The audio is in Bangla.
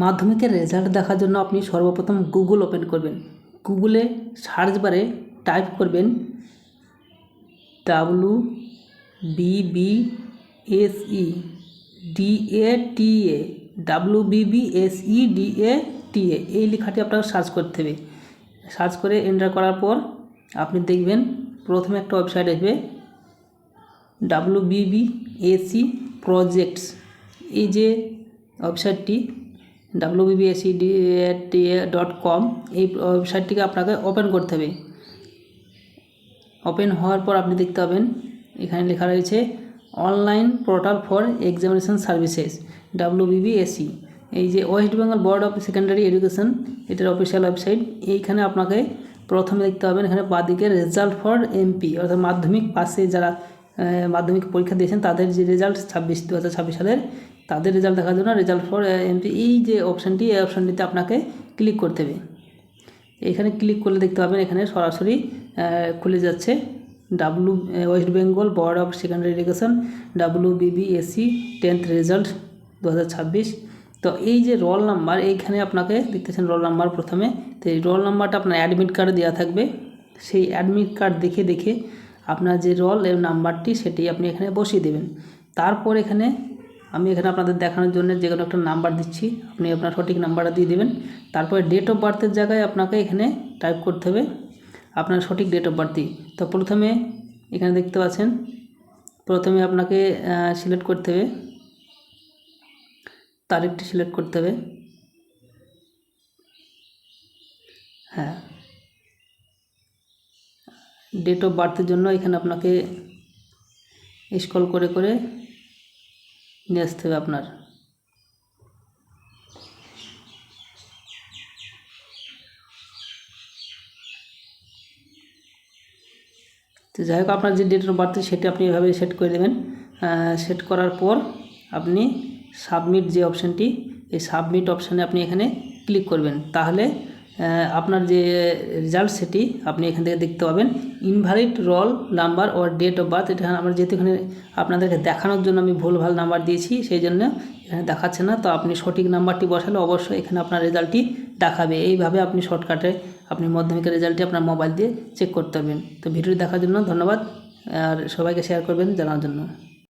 মাধ্যমিকের রেজাল্ট দেখার জন্য আপনি সর্বপ্রথম গুগল ওপেন করবেন। গুগলে সার্চ বারে টাইপ করবেন WBBSE DATA WBBSE DATA এই লেখাটি আপনাকে সার্চ করতে হবে। সার্চ করে এন্টার করার পর আপনি দেখবেন প্রথমে একটা ওয়েবসাইট আসবে WBBSE প্রজেক্টস। এই যে ওয়েবসাইটটি WBBSE.com এই ওয়েবসাইটটিকে আপনাকে ওপেন করতে হবে। ওপেন হওয়ার পর আপনি দেখতে পাবেন এখানে লেখা রয়েছে online portal for examination services WBBSE। এই যে West Bengal board of secondary education এটার অফিসিয়াল ওয়েবসাইট। এইখানে আপনাকে প্রথমে দেখতে পাবেন এখানে বাঁদিকে রেজাল্ট ফর MP অর্থাৎ মাধ্যমিক পাশে যারা মাধ্যমিক পরীক্ষা দিয়েছেন তাদের যে রেজাল্ট 2026 সালের তাদের রেজাল্ট দেখার জন্য রেজাল্ট ফর MP এই যে অপশানটি এই অপশানটিতে আপনাকে ক্লিক করতে হবে। এখানে ক্লিক করলে দেখতে পাবেন এখানে সরাসরি খুলে যাচ্ছে West Bengal board of secondary education WBBSE 10th result 2026। তো এই যে রোল নাম্বার এইখানে আপনাকে দেখতেছেন রোল নাম্বার প্রথমে। তো এই রোল নাম্বারটা আপনার অ্যাডমিট কার্ডে দেওয়া থাকবে। সেই অ্যাডমিট কার্ড দেখে আপনার যে রোল এর নাম্বারটি সেটি আপনি এখানে বসিয়ে দেবেন। তারপর এখানে আমি এখানে আপনাদের দেখানোর জন্য যে কোনো একটা নাম্বার দিচ্ছি, আপনি আপনার সঠিক নাম্বারটা দিয়ে দেবেন। তারপরে ডেট অফ বার্থের জায়গায় আপনাকে এখানে টাইপ করতে হবে আপনার সঠিক ডেট অফ বার্থটি। তো প্রথমে এখানে দেখতে পাচ্ছেন প্রথমে আপনাকে সিলেক্ট করতে হবে তারিখটি সিলেক্ট করতে হবে। হ্যাঁ, ডেট অফ বার্থের জন্য এখানে আপনাকে স্ক্রল করে নিয়ে আসতে হবে আপনার। তো যাই হোক আপনার যে ডেট অফ বার্থ সেটা আপনি এভাবে সেট করে দেবেন। সেট করার পর আপনি সাবমিট যে অপশানটি এই সাবমিট অপশানে আপনি এখানে ক্লিক করবেন। তাহলে আপনার যে রেজাল্ট সেটি আপনি এখান থেকে দেখতে পাবেন। ইনভ্যালিড রোল নাম্বার ও ডেট অফ বার্থ এটা আমার যেহেতু এখানে আপনাদেরকে দেখানোর জন্য আমি ভুলভাল নাম্বার দিয়েছি সেই জন্য এখানে দেখাচ্ছে না। তো আপনি সঠিক নাম্বারটি বসালে অবশ্যই এখানে আপনার রেজাল্টটি দেখাবে। এইভাবে আপনি শর্টকাটে আপনি মাধ্যমিকের রেজাল্টটি আপনার মোবাইল দিয়ে চেক করতে পারবেন। তো ভিডিওটি দেখার জন্য ধন্যবাদ, আর সবাইকে শেয়ার করবেন জানার জন্য।